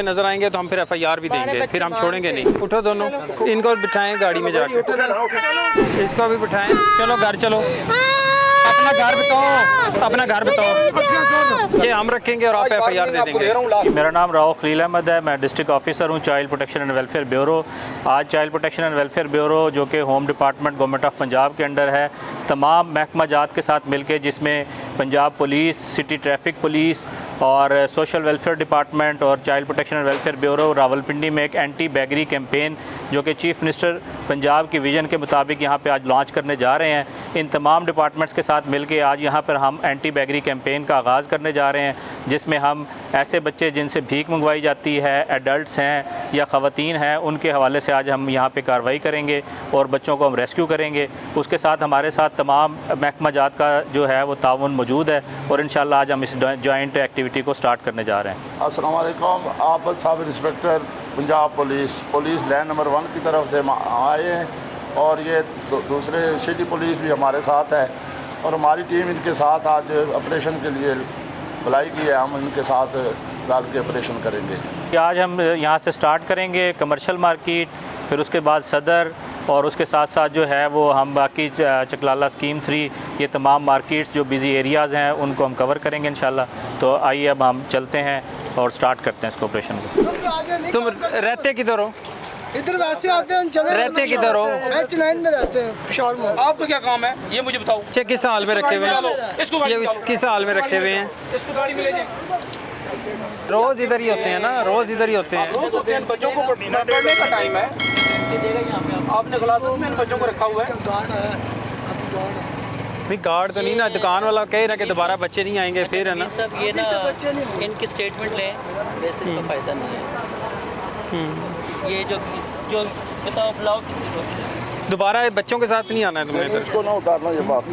नजर आएंगे तो हम फिर FIR भी देंगे, फिर हम छोड़ेंगे नहीं। उठो दोनों, इनको बिठाएं गाड़ी में जाके, इसको भी बिठाएं। चलो घर चलो, अपना घर बताओ, अपना घर बताओ। ये हम रखेंगे और आप FIR दे देंगे। मेरा नाम राव खलील अहमद है, मैं डिस्ट्रिक्ट ऑफिसर हूँ child protection and welfare bureau. आज child protection and welfare bureau जो कि home department government of Punjab के अंडर है, तमाम महकमा जात के साथ मिलके, जिसमें Punjab police, city traffic police और सोशल वेलफेयर डिपार्टमेंट और child protection and welfare bureau Rawalpindi में एक एंटी बैगरी कैंपेन जो कि चीफ मिनिस्टर पंजाब की विज़न के मुताबिक यहाँ पे आज लॉन्च करने जा रहे हैं। इन तमाम डिपार्टमेंट्स के साथ मिलके आज यहाँ पर हम एंटी बैगरी कैंपेन का आगाज़ करने जा रहे हैं, जिसमें हम ऐसे बच्चे जिनसे भीख मंगवाई जाती है, एडल्ट्स हैं या ख़वातीन हैं, उनके हवाले से आज हम यहाँ पे कार्रवाई करेंगे और बच्चों को हम रेस्क्यू करेंगे। उसके साथ हमारे साथ तमाम महकमा जात का जो है वो ताउन मौजूद है और इंशाल्लाह आज हम इस जॉइंट एक्टिविटी को स्टार्ट करने जा रहे हैं। अस्सलाम वालेकुम। आप sub inspector Punjab police line number 1 की तरफ से आए हैं और ये दूसरे सिटी पुलिस भी हमारे साथ है और हमारी टीम इनके साथ आज ऑपरेशन के लिए बुलाई की है। हम इनके साथ डाल के ऑपरेशन करेंगे। आज हम यहाँ से स्टार्ट करेंगे कमर्शियल मार्केट, फिर उसके बाद सदर और उसके साथ साथ जो है वो हम बाकी चकलाला स्कीम 3 ये तमाम मार्केट्स जो बिज़ी एरियाज़ हैं उनको हम कवर करेंगे इंशाल्लाह। तो आइए अब हम चलते हैं और स्टार्ट करते हैं इस ऑपरेशन को। तुम रहते किधर हो? इधर वैसे आते हैं, चले रहते किधर हो? H9 में रहते हैं, पिशावर में। आपका क्या काम है ये मुझे बताओ। चे किस हाल में रखे हुए हैं? इसको ये किस हाल में रखे हुए हैं? इसको गाड़ी में ले जाए। रोज़ इधर ही होते हैं ना, रोज़ इधर ही होते हैं। रोज होते हैं, बच्चों को पढ़ने का टाइम है, आपने क्लासेस में इन बच्चों को रखा हुआ है। गार्ड है, अभी गार्ड है। नहीं गार्ड तो नहीं ना, दुकान वाला कह रहा है कि दोबारा बच्चे नहीं आएंगे फिर, है ना? सब ये ना बच्चे नहीं इनकी स्टेटमेंट लें, वैसे इसका फ़ायदा नहीं है। ये जो बताओ ब्लॉक दोबारा बच्चों के साथ नहीं आना है तुमने? इसको ना उतारना, ये बात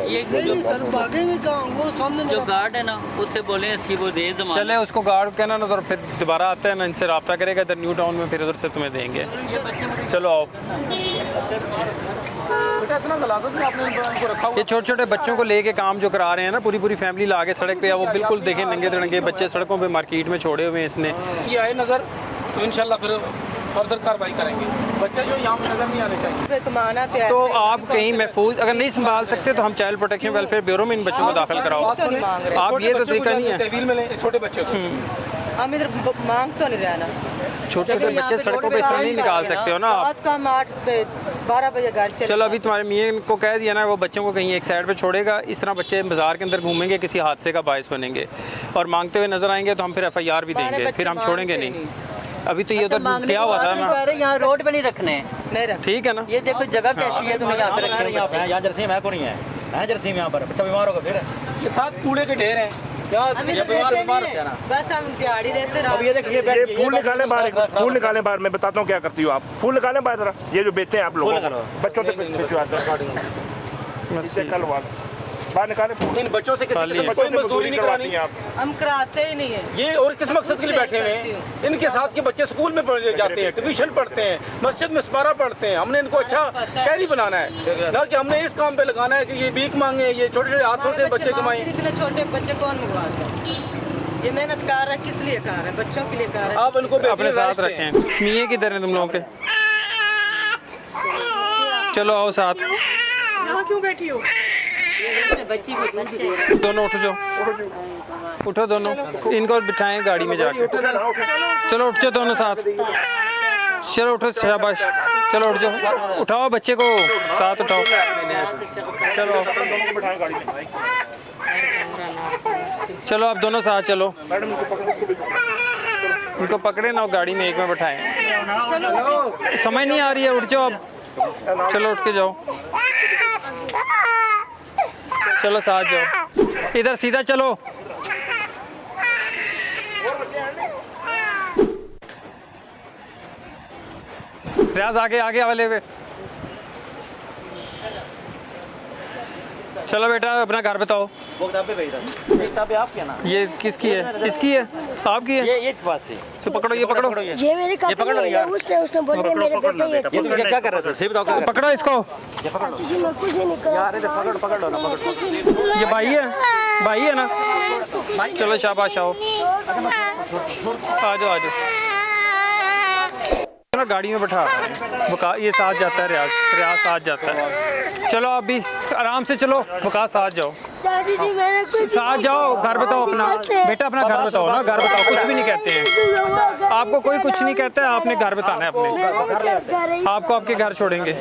ये नहीं सर, भागेंगे कहाँ? वो सामने जो गार्ड है ना उससे बोले इसकी वो दे जमा। चले उसको गार्ड कहना ना, तो फिर दोबारा आता है ना, इनसे रब्ता करेगा इधर न्यू टाउन में, फिर उधर से तुम्हें देंगे। चलो आओ। ये छोटे छोटे बच्चों को लेके काम जो करा रहे हैं ना, पूरी पूरी फैमिली ला के सड़क पे, वो बिल्कुल देखें नंगे तिरंगे बच्चे सड़कों पे मार्केट में छोड़े हुए हैं इसने। ये आए नजर तो इंशाल्लाह फिर फर्दर कार्रवाई करेंगे। बच्चे जो यहाँ में नजर नहीं आने चाहिए। तो आप कहीं महफूज अगर नहीं संभाल सकते तो हम चाइल्ड प्रोटेक्शन वेलफेयर ब्यूरो में इन बच्चों को दाखिल कराओ। आप ये तो तरीका नहीं है। तहवील में लें छोटे बच्चे को। हम इधर मांग तो नहीं रहना। छोटे छोटे बच्चे सड़कों पे इस तरह नहीं निकाल सकते हो ना आप। रात का हम 8-12 बजे घर चले। चलो अभी तुम्हारे मियाँ को कह दिया ना, वो बच्चों को कहीं एक साइड पे छोड़ेगा। इस तरह बच्चे बाजार के अंदर घूमेंगे, किसी हादसे का बायस बनेंगे और मांगते हुए नजर आएंगे तो हम फिर FIR भी देंगे, फिर हम छोड़ेंगे नहीं। अभी तो ये उधर क्या हुआ था ना, यहाँ रोड पे नहीं रखने, ठीक है ना? ये देखो जगह कैसी है, तुम्हें यहाँ पे रखने। यहाँ जर्सीम है, को नहीं है जर्सीम यहाँ पर, बच्चा बीमार होगा फिर। ये 7 कूड़े के ढेर हैं। बस हम दिहाड़ी रहते अब ये देखिए फूल निकाले बाहर, फूल निकाले बाहर। मैं बताता हूँ क्या करती हो आप। फूल निकाले बाहर जरा, ये जो बेचते हैं आप लोग बच्चों से बाहर निकाले। इन बच्चों से किसी किस्म कोई मजदूरी नहीं करानी। हम कराते ही नहीं है। ये और किस मकसद के लिए बैठे हुए हैं? इनके साथ के बच्चे स्कूल में पढ़ जाते हैं, ट्यूशन पढ़ते हैं, मस्जिद में स्पारा पढ़ते हैं। हमने इनको अच्छा शहरी बनाना है, ना कि हमने इस काम पे लगाना है कि ये भीख मांगे, ये छोटे छोटे हाथों से बच्चे कमाएं। इतने छोटे बच्चे कौन मंगवाते हैं? ये मेहनत कर रहा है, किस लिए कर रहे हैं? बच्चों के लिए कर रहे हैं। आप इनको अपने साथ रखें। मियाँ किधर हैं तुम लोगों के? चलो आओ साथ। क्यों बैठी हो? दोनों उठ जाओ, उठो दोनों, इनको बिठाएं गाड़ी में जाके। चलो उठ जाओ दोनों साथ। चलो उठो, शाबाश। चलो उठ जाओ, उठाओ बच्चे को साथ उठाओ। चलो चलो आप दोनों साथ चलो। इनको पकड़े ना, गाड़ी में एक में बैठाएं। समझ नहीं आ रही है, उठ जाओ अब। चलो उठ के जाओ, चलो साथ जाओ। इधर सीधा चलो। रियाज आगे आगे वाले पे। चलो बेटा अपना घर बताओ। वो किताब पे भेज रहा किताब आपकी है ना? ये किसकी है? इसकी है? आपकी है? ये पास से तो पकड़ो, ये पकड़ो। ये मेरे काका ने लिया, उसने बोल दिया मेरे बेटे ये। ये तुम क्या कर रहे थे? सही बताओ। पकड़ो इसको। ये पकड़ो जी मैं कुछ नहीं कर यार, इधर पकड़ लो ना, पकड़। ये भाई है, भाई है ना? चलो शाबाश, आओ आ जाओ आ जाओ। ना गाड़ी में बैठा रहा है, ये साथ जाता है, रियाज साथ जाता है। चलो आप भी आराम से चलो, वकास साथ जाओ, साथ जाओ, घर बताओ अपना बेटा, अपना घर बताओ ना, घर बताओ, कुछ भी नहीं कहते हैं आपको, कोई कुछ नहीं कहता है, आपने घर बताना है अपने, आपको आपके घर छोड़ेंगे।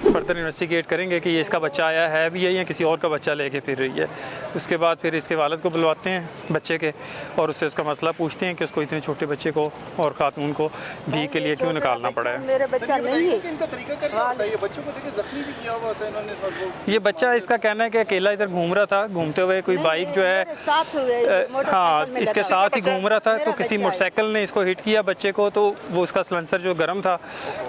फर्दर इन्वेस्टिगेट करेंगे कि ये इसका बच्चा आया है भी यही, या किसी और का बच्चा लेके फिर रही है। उसके बाद फिर इसके वालिद को बुलवाते हैं बच्चे के, और उससे उसका मसला पूछते हैं कि उसको इतने छोटे बच्चे को और खातून को भीख के लिए क्यों निकालना पड़ा है। मेरा बच्चा नहीं है। ये बच्चा, इसका कहना है कि अकेला इधर घूम रहा था, घूमते हुए कोई बाइक जो है हाँ इसके साथ ही घूम रहा था, तो किसी मोटरसाइकिल ने इसको हिट किया बच्चे को, तो वो उसका सलेंसर जो गर्म था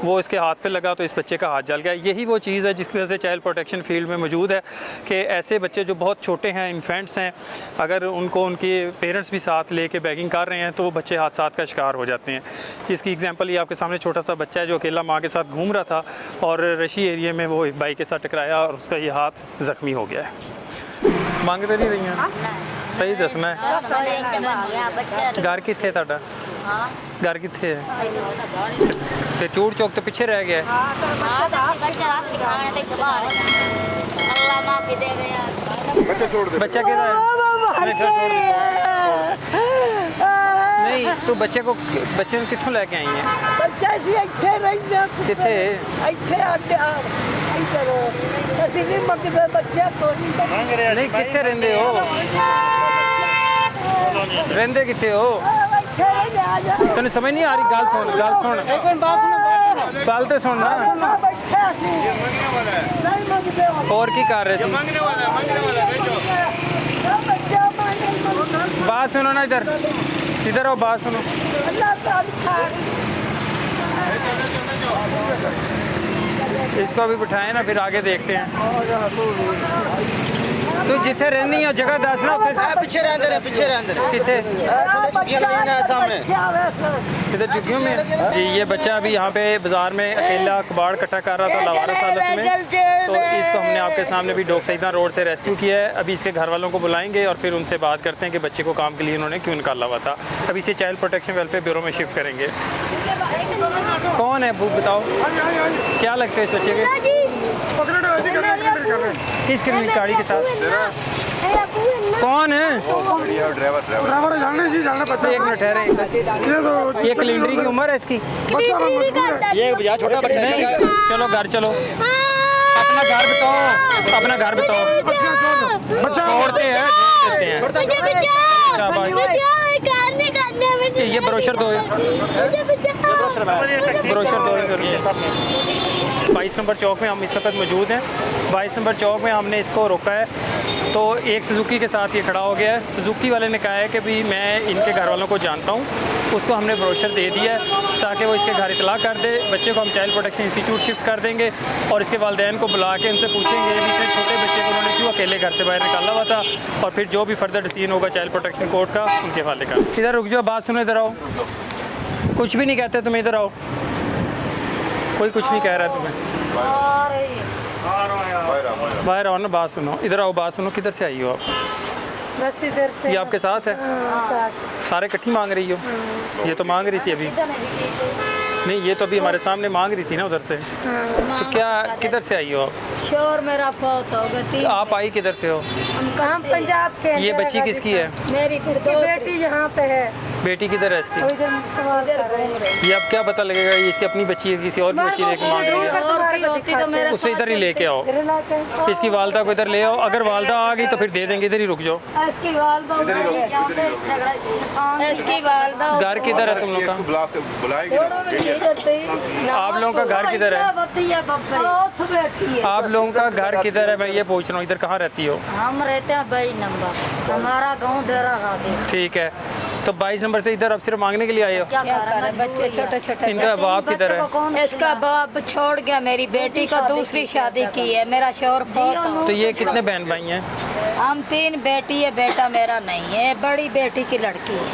वो इसके हाथ पे लगा, तो इस बच्चे का हाथ जल गया। यही वो चीज़ है जिसकी वजह से चाइल्ड प्रोटेक्शन फील्ड में मौजूद है कि ऐसे बच्चे जो बहुत छोटे हैं, इन्फेंट्स हैं, अगर उनको उनके पेरेंट्स भी साथ लेके बैगिंग कर रहे हैं तो वो बच्चे हादसात का शिकार हो जाते हैं। इसकी एग्जांपल ये आपके सामने छोटा सा बच्चा है जो अकेला माँ के साथ घूम रहा था और रशी एरिया में वो बाइक के साथ टकराया और उसका ये हाथ ज़ख्मी हो गया है। मांग तो नहीं रही हैं, सही दसना है। घर कितने ਤੁਹਾਡਾ? घर कितने है? ते चूड़ चौक तो पीछे रह गया है। बच्चा किधर है? नहीं तो बच्चे को कित्थों लेके आई हैं? बच्चा सी ਇੱਥੇ ਰਹਿੰਦਾ किथे? ਇੱਥੇ ਆਂਦੇ ਆ ਇੱਧਰ ਅਸੀਂ ਨਹੀਂ ਮੰਗਦੇ ਬੱਚਿਆਂ ਤੋਂ नहीं किथे रहंदे हो? रहंदे किथे हो? तेन समझ नहीं आ रही? गल सुन गल तो सुन ना। और की कर रहे थे? बात सुनो ना, इधर आओ, बात सुनो। इसको अभी बिठाएं ना, फिर आगे देखते हैं। तू जिथे रहनी है जगह दस ना, पीछे रहने किथे? सामने इधर झुग्गियों में जी। ये बच्चा अभी यहाँ पे बाजार में अकेला कबाड़ इकट्ठा कर रहा था लावारिस हालत में, तो इसको हमने आपके सामने भी डोक सईदा रोड से रेस्क्यू किया है। अभी इसके घर वालों को बुलाएंगे और फिर उनसे बात करते हैं कि बच्चे को काम के लिए उन्होंने क्यों निकाला हुआ था। अभी इसे चाइल्ड प्रोटेक्शन वेलफेयर ब्यूरो में शिफ्ट करेंगे। कौन है वो बताओ, क्या लगता है इस बच्चे के? किस गाड़ी के साथ? कौन है? ड्राइवर जानने जी, जानना बच्चा। एक मिनट ठहरे, ये कैलेंडरी की उम्र है इसकी? ये भैया छोटा बच्चा नहीं, चलो घर चलो, अपना घर बताओ, अपना घर बताओ। बच्चा छोड़ते हैं, ये ब्रोशर दो, ब्रोशर दो। 22 नंबर चौक में हम इस वक्त मौजूद हैं। 22 नंबर चौक में हमने इसको रोका है, तो एक सुजुकी के साथ ये खड़ा हो गया है। सुजुकी वाले ने कहा है कि भाई मैं इनके घर वालों को जानता हूँ, उसको हमने ब्रोशर दे दिया है ताकि वो इसके घर इतला कर दे। बच्चे को हम चाइल्ड प्रोटेक्शन इंस्टीट्यूट शिफ्ट कर देंगे और इसके वालिदैन को बुला के उनसे पूछेंगे भी इतने छोटे बच्चे को उन्होंने क्यों अकेले घर से बाहर निकाला हुआ था, और फिर जो भी फर्दर डिसीजन होगा चाइल्ड प्रोटेक्शन कोर्ट का, उनके हवाले का। इधर रुक जाओ, बात सुनो, इधर आओ। कुछ भी नहीं कहते तुम्हें, इधर आओ। कोई कुछ नहीं कह रहा है तुम्हें, बाहर आओ ना, बात सुनो, इधर आओ, बात सुनो। किधर से आई हो आप? बस इधर से। ये आपके साथ है? सारे इकट्ठी मांग रही हो? ये तो मांग रही थी अभी नहीं, ये तो अभी हमारे सामने मांग रही थी ना उधर से। तो क्या किधर से आई हो आप? शोर मेरा बहुत हो गई। आप आई किधर से हो? हम कहाँ पंजाब के। ये बच्ची किसकी है? मेरी बेटी यहाँ पे है। बेटी किधर है इसकी? ये अब क्या पता लगेगा ये इसकी अपनी बच्ची है किसी और की बच्ची लेके मांग रही है? उसे इधर ही लेके आओ, इसकी वालदा को इधर ले आओ। अगर वालदा आ गई तो फिर दे देंगे, इधर ही रुक जाओ। इसकी वालदा घर किधर है तुम लोग का? आप लोगों का घर किधर है? आप लोगों का घर किधर है? मैं ये पूछ रहा हूँ, इधर कहाँ रहती हो? हम रहते हैं 22 नंबर, हमारा गाँव देरा गाती। ठीक है, तो 22 नंबर से इधर अब सिर्फ मांगने के लिए आए हो? क्या कर रहे हैं बच्चे छोटे छोटे? इनका बाप किधर है? इसका बाप छोड़ गया, मेरी बेटी को दूसरी शादी की है, मेरा शोर बहुत। तो ये कितने बहन भाई हैं? हम 3 बेटी है, बेटा मेरा नहीं है, बड़ी बेटी की लड़की है।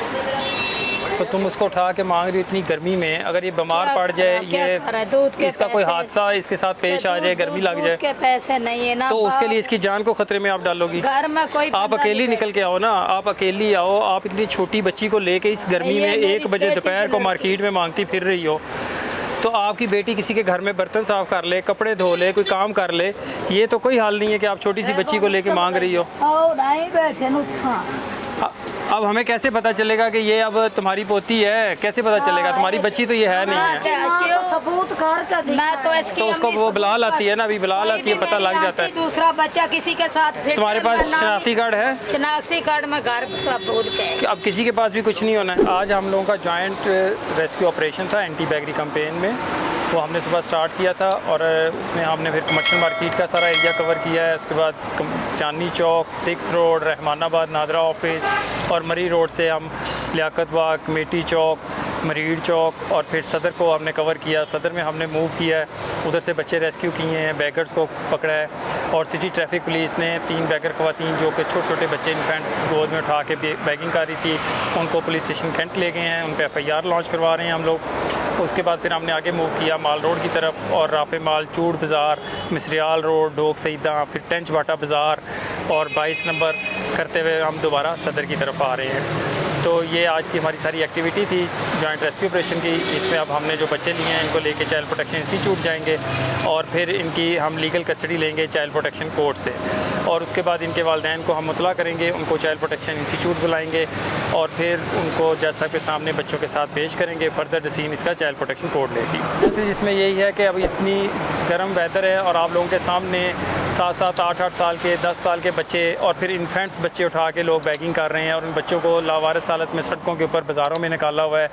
तो तुम उसको उठा के मांग रही हो इतनी गर्मी में, अगर ये बीमार पड़ जाए, ये इसका कोई हादसा इसके साथ पेश आ जाए, गर्मी लग जाए, के पैसे नहीं है ना, तो उसके लिए इसकी जान को खतरे में आप डालोगी। घर में कोई आप अकेली निकल के आओ ना, आप अकेली आओ, आप इतनी छोटी बच्ची को लेके इस गर्मी में 1 बजे दोपहर को मार्केट में मांगती फिर रही हो, तो आपकी बेटी किसी के घर में बर्तन साफ कर ले, कपड़े धो ले, कोई काम कर ले, ये तो कोई हाल नहीं है कि आप छोटी सी बच्ची को लेके मांग रही हो। अब हमें कैसे पता चलेगा कि ये अब तुम्हारी पोती है? कैसे पता चलेगा? तुम्हारी बच्ची तो ये है नहीं है। सबूत तो उसको वो बिलाल आती है ना, अभी बिलाल आती है, पता लग जाता है। दूसरा बच्चा किसी के साथ तुम्हारे पास शनाख्ती कार्ड है? शनाख्ती कार्ड में घर सबूत के, अब किसी के पास भी कुछ नहीं होना है। आज हम लोगों का जॉइंट रेस्क्यू ऑपरेशन था एंटी बैगरी कैंपेन में, वो हमने सुबह स्टार्ट किया था और उसमें हमने फिर कमर्शियल मार्केट का सारा एरिया कवर किया है। उसके बाद चांदनी चौक, 6 रोड, रहमानाबाद नादरा ऑफिस और मरी रोड से हम लियाकत बाग, कमेटी चौक, मरीड चौक और फिर सदर को हमने कवर किया। सदर में हमने मूव किया है, उधर से बच्चे रेस्क्यू किए हैं, बैगर्स को पकड़ा है और सिटी ट्रैफिक पुलिस ने 3 बैगर ख़वातीन जो कि छोटे छोटे बच्चे इन्फेंट्स गोद में उठा के बैगिंग कर रही थी, उनको पुलिस स्टेशन कैंट ले गए हैं, उन पर FIR लॉन्च करवा रहे हैं हम लोग। उसके बाद फिर हमने आगे मूव किया माल रोड की तरफ और राफे माल, चूड़ बाज़ार, मिसरियाल रोड, डोक सईदा, फिर टेंच बाटा बाज़ार और 22 नंबर करते हुए हम दोबारा सदर की तरफ आ रहे हैं। तो ये आज की हमारी सारी एक्टिविटी थी जॉइंट रेस्क्यू ऑपरेशन की। इसमें अब हमने जो बच्चे लिए हैं इनको लेके चाइल्ड प्रोटेक्शन इंस्टीट्यूट जाएंगे और फिर इनकी हम लीगल कस्टडी लेंगे चाइल्ड प्रोटेक्शन कोर्ट से, और उसके बाद इनके वालिदैन को हम मुतला करेंगे, उनको चाइल्ड प्रोटेक्शन इंस्टीट्यूट बुलाएंगे और फिर उनको जज साहब के सामने बच्चों के साथ पेश करेंगे। फर्दर डिसीजन इसका चाइल्ड प्रोटेक्शन कोर्ट लेगी। मैसेज इसमें यही है कि अभी इतनी गर्म वेदर है और आप लोगों के सामने 7-7, 8-8 साल के, 10 साल के बच्चे और फिर इन्फेंट्स बच्चे उठा के लोग बैगिंग कर रहे हैं और उन बच्चों को लावारिस हालत में सड़कों के ऊपर बाज़ारों में निकाला हुआ है,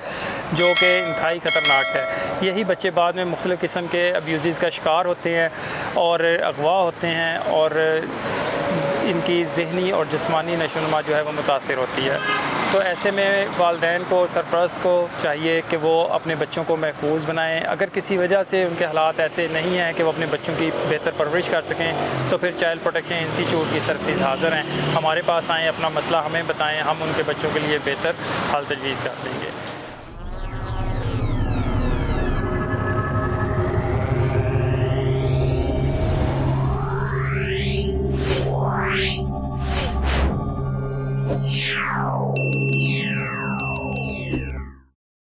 जो कि इंतहाई ख़तरनाक है। यही बच्चे बाद में मुख्तलिफ़ किस्म के अब्यूज़ का शिकार होते हैं और अगवा होते हैं और इनकी ज़हनी और जिस्मानी नशोनुमा जो है वो मुतासिर होती है। तो ऐसे में वालिदैन को, सरपरस्त को चाहिए कि वो अपने बच्चों को महफूज बनाएं। अगर किसी वजह से उनके हालात ऐसे नहीं हैं कि वो अपने बच्चों की बेहतर परवरिश कर सकें तो फिर चाइल्ड प्रोटेक्शन इंस्टीट्यूट की सर्विसेज हाज़िर हैं, हमारे पास आएँ, अपना मसला हमें बताएं, हम उनके बच्चों के लिए बेहतर हल तजवीज़ कर देंगे।